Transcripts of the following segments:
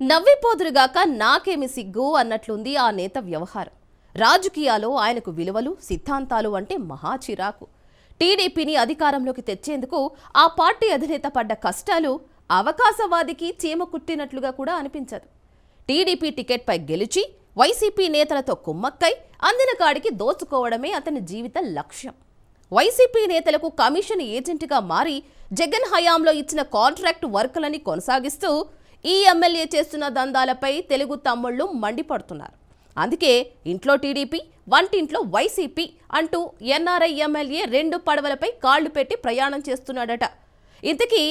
నవ్విపోదురుగాక నాకేమి సిగ్గు అన్నట్లుంది ఆ నేత వ్యవహారం. రాజకీయాల్లో ఆయనకు విలువలు సిద్ధాంతాలు అంటే మహా చిరాకు. టీడీపీని అధికారంలోకి తెచ్చేందుకు ఆ పార్టీ అధినేత పడ్డ కష్టాలు అవకాశవాదికి చీమ కుట్టినట్లుగా కూడా అనిపించదు. టీడీపీ టికెట్పై గెలిచి వైసీపీ నేతలతో కుమ్మక్కై అందిన కాడికి దోచుకోవడమే అతని జీవిత లక్ష్యం. వైసీపీ నేతలకు కమిషన్ ఏజెంట్గా మారి జగన్ హయాంలో ఇచ్చిన కాంట్రాక్ట్ వర్కులని కొనసాగిస్తూ ఈ ఎమ్మెల్యే చేస్తున్న దందాలపై తెలుగు తమ్ముళ్లు మండిపడుతున్నారు. అందుకే ఇంట్లో టీడీపీ, వంటింట్లో వైసీపీ అంటూ ఎన్ఆర్ఐ ఎమ్మెల్యే రెండు పడవలపై కాళ్లు పెట్టి ప్రయాణం చేస్తున్నాడట. ఇంతకీ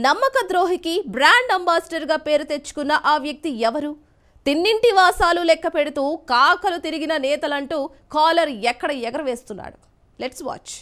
నమ్మక ద్రోహికి బ్రాండ్ అంబాసిడర్గా పేరు తెచ్చుకున్న ఆ వ్యక్తి ఎవరు? తిన్నింటి వాసాలు లెక్క పెడుతూ కాకలు తిరిగిన నేతలంటూ కాలర్ ఎక్కడ ఎగరవేస్తున్నాడు. Let's watch.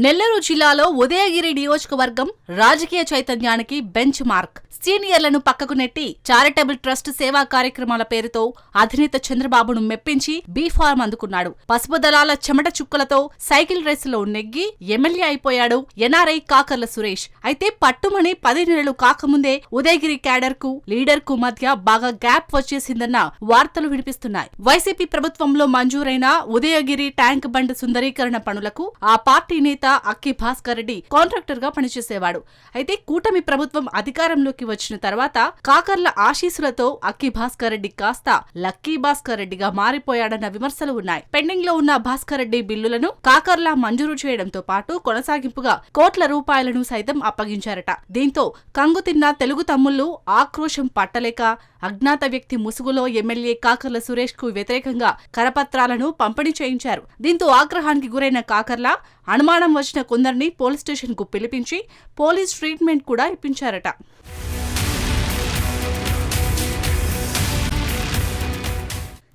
నెల్లూరు జిల్లాలో ఉదయగిరి నియోజకవర్గం రాజకీయ చైతన్యానికి బెంచ్ మార్క్. సీనియర్లను పక్కకు నెట్టి చారిటబుల్ ట్రస్ట్ సేవా కార్యక్రమాల పేరుతో అధినేత చంద్రబాబును మెప్పించి బీఫార్మ్ అందుకున్నాడు. పసుపు దళాల చెమట చుక్కలతో సైకిల్ రేసులో నెగ్గి ఎమ్మెల్యే అయిపోయాడు ఎన్ఆర్ఐ కాకర్ల సురేష్. అయితే పట్టుమని 10 నెలలు కాకముందే ఉదయగిరి క్యాడర్ కు లీడర్ కు మధ్య బాగా గ్యాప్ వచ్చేసిందన్న వార్తలు వినిపిస్తున్నాయి. వైసీపీ ప్రభుత్వంలో మంజూరైన ఉదయగిరి ట్యాంక్ బండ్ సుందరీకరణ పనులకు ఆ పార్టీ నేత అక్కి భాస్కర్ రెడ్డి కాంట్రాక్టర్ గా పనిచేసేవాడు. అయితే కూటమి ప్రభుత్వం అధికారంలోకి వచ్చిన తర్వాత కాకర్ల ఆశీస్సులతో అక్కి భాస్కర్ రెడ్డి కాస్త లక్కీ భాస్కర్ రెడ్డిగా మారిపోయాడన్న విమర్శలు ఉన్నాయి. పెండింగ్ లో ఉన్న భాస్కర్ రెడ్డి బిల్లులను కాకర్ల మంజూరు చేయడంతో పాటు కొనసాగింపుగా కోట్ల రూపాయలను సైతం అప్పగించారట. దీంతో కంగుతిన్న తెలుగు తమ్ముళ్లు ఆక్రోశం పట్టలేక అజ్ఞాత వ్యక్తి ముసుగులో ఎమ్మెల్యే కాకర్ల సురేష్ కు వ్యతిరేకంగా కరపత్రాలను పంపిణీ చేయించారు. దీంతో ఆగ్రహానికి గురైన కాకర్ల అనుమానం వచ్చిన కొందరిని పోలీస్ స్టేషన్ కు పిలిపించి పోలీస్ ట్రీట్మెంట్ కూడా ఇప్పించారట.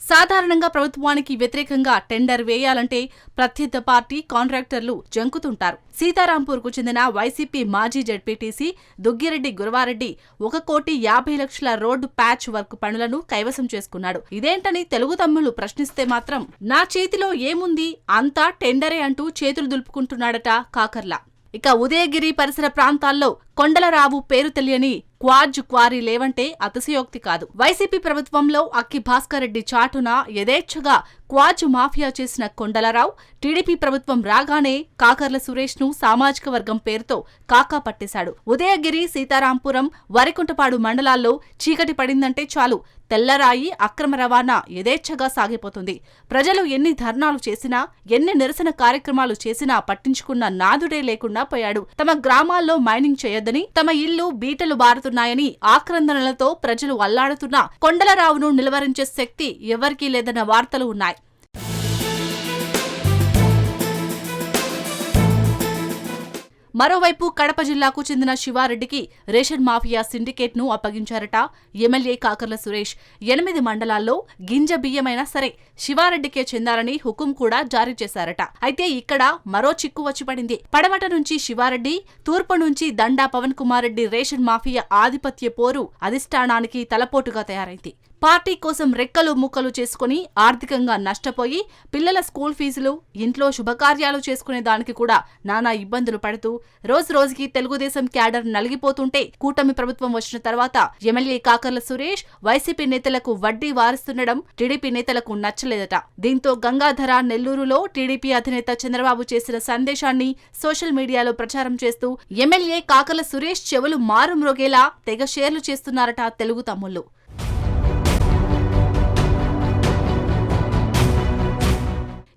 సాధారణంగా ప్రభుత్వానికి వ్యతిరేకంగా టెండర్ వేయాలంటే ప్రత్యర్థి పార్టీ కాంట్రాక్టర్లు జంకుతుంటారు. సీతారాంపూర్కు చెందిన వైసీపీ మాజీ ZPTC Duggireddy Gurava Reddy 1,50,00,000 road patch work పనులను కైవసం చేసుకున్నాడు. ఇదేంటని తెలుగు తమ్ముళ్లు ప్రశ్నిస్తే మాత్రం నా చేతిలో ఏముంది అంతా టెండరే అంటూ చేతులు దులుపుకుంటున్నాడట కాకర్ల. ఇక ఉదయగిరి పరిసర ప్రాంతాల్లో కొండలరావు పేరు తెలియని క్వాజ్ క్వారీ లేవంటే అతిశయోక్తి కాదు. వైసీపీ ప్రభుత్వంలో అక్కి భాస్కర్ రెడ్డి చాటున యథేచ్ఛగా క్వాజ్ మాఫియా చేసిన కొండలరావు టీడీపీ ప్రభుత్వం రాగానే కాకర్ల సురేష్ ను సామాజిక వర్గం పేరుతో కాకా పట్టేశాడు. ఉదయగిరి, సీతారాంపురం, వరికుంటపాడు మండలాల్లో చీకటి పడిందంటే చాలు తెల్లరాయి అక్రమ రవాణా యథేచ్ఛగా సాగిపోతుంది. ప్రజలు ఎన్ని ధర్నాలు చేసినా, ఎన్ని నిరసన కార్యక్రమాలు చేసినా పట్టించుకున్న నాదుడే లేకుండా పోయాడు. తమ గ్రామాల్లో మైనింగ్ చేయొద్దని, తమ ఇల్లు బీటలు బారుతున్నాయని ఆక్రందనలతో ప్రజలు అల్లాడుతున్నా కొండలరావును నిలువరించే శక్తి ఎవరికీ లేదన్న వార్తలు ఉన్నాయి. మరోవైపు కడప జిల్లాకు చెందిన శివారెడ్డికి రేషన్ మాఫియా సిండికేట్ ను అప్పగించారట ఎమ్మెల్యే కాకర్ల సురేష్. 8 మండలాల్లో గింజ బియ్యమైనా సరే శివారెడ్డికే చెందాలని హుకుం కూడా జారీ చేశారట. అయితే ఇక్కడ మరో చిక్కు వచ్చి పడింది. పడమట నుంచి శివారెడ్డి, తూర్పు నుంచి దండా పవన్ కుమార్ రెడ్డి రేషన్ మాఫియా ఆధిపత్య పోరు అధిష్టానానికి తలపోటుగా తయారైంది. పార్టీ కోసం రెక్కలు ముక్కలు చేసుకుని ఆర్థికంగా నష్టపోయి పిల్లల స్కూల్ ఫీజులు, ఇంట్లో శుభకార్యాలు చేసుకునే దానికి కూడా నానా ఇబ్బందులు పడుతూ రోజురోజుకి తెలుగుదేశం క్యాడర్ నలిగిపోతుంటే కూటమి ప్రభుత్వం వచ్చిన తర్వాత ఎమ్మెల్యే కాకర్ల సురేష్ వైసీపీ నేతలకు వడ్డీ వారిస్తుండడం టీడీపీ నేతలకు నచ్చలేదట. దీంతో గంగాధర నెల్లూరులో టీడీపీ అధినేత చంద్రబాబు చేసిన సందేశాన్ని సోషల్ మీడియాలో ప్రచారం చేస్తూ ఎమ్మెల్యే కాకర్ల సురేష్ చెవులు మారుమ్రోగేలా తెగ షేర్లు చేస్తున్నారట తెలుగు తమ్ముళ్లు.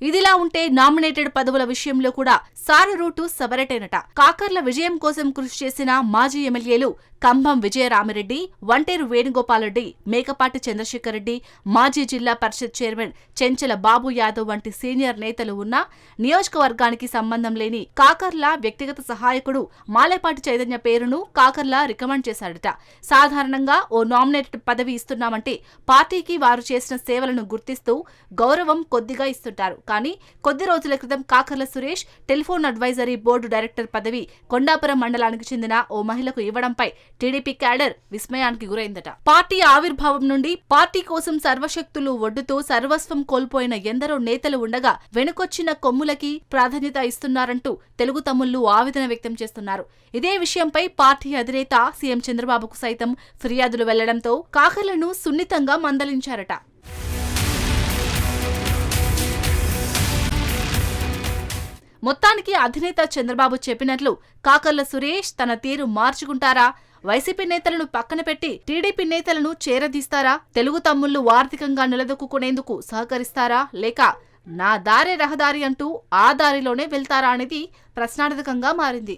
ఇదిలా ఉంటే నామినేటెడ్ పదవుల విషయంలో కూడా సారు రూటు సబరటేనట. కాకర్ల విజయం కోసం కృషి చేసిన మాజీ ఎమ్మెల్యేలు కంభం విజయరామిరెడ్డి, వంటేరు వేణుగోపాల్రెడ్డి, మేకపాటి చంద్రశేఖర్ రెడ్డి, మాజీ జిల్లా పరిషత్ చైర్మన్ చెంచల బాబు యాదవ్ వంటి సీనియర్ నేతలు ఉన్నా నియోజకవర్గానికి సంబంధం లేని కాకర్ల వ్యక్తిగత సహాయకుడు మాలేపాటి చైతన్య పేరును కాకర్ల రికమెండ్ చేశాడట. సాధారణంగా ఓ నామినేటెడ్ పదవి ఇస్తున్నామంటే పార్టీకి వారు చేసిన సేవలను గుర్తిస్తూ గౌరవం కొద్దిగా ఇస్తుంటారు. కానీ కొద్ది రోజుల క్రితం Kakarla Suresh telephone advisory board director పదవి కొండాపురం మండలానికి చెందిన ఓ మహిళకు ఇవ్వడంపై టీడీపీ క్యాడర్ విస్మయానికి గురైందట. పార్టీ ఆవిర్భావం నుండి పార్టీ కోసం సర్వశక్తులు ఒడ్డుతూ సర్వస్వం కోల్పోయిన ఎందరో నేతలు ఉండగా వెనుకొచ్చిన కొమ్ములకి ప్రాధాన్యత ఇస్తున్నారంటూ తెలుగు తమ్ముళ్లు ఆవేదన వ్యక్తం చేస్తున్నారు. ఇదే విషయంపై పార్టీ అధినేత సీఎం చంద్రబాబుకు సైతం ఫిర్యాదులు వెళ్లడంతో కాకర్లను సున్నితంగా మందలించారట. మొత్తానికి అధినేత చంద్రబాబు చెప్పినట్లు కాకర్ల సురేష్ తన తీరు మార్చుకుంటారా? వైసీపీ నేతలను పక్కన పెట్టి టీడీపీ నేతలను చేరదీస్తారా? తెలుగు తమ్ముళ్లు ఆర్థికంగా నిలదొక్కునేందుకు సహకరిస్తారా? లేక నా దారే రహదారి అంటూ ఆ దారిలోనే వెళ్తారా అనేది ప్రశ్నార్థకంగా మారింది.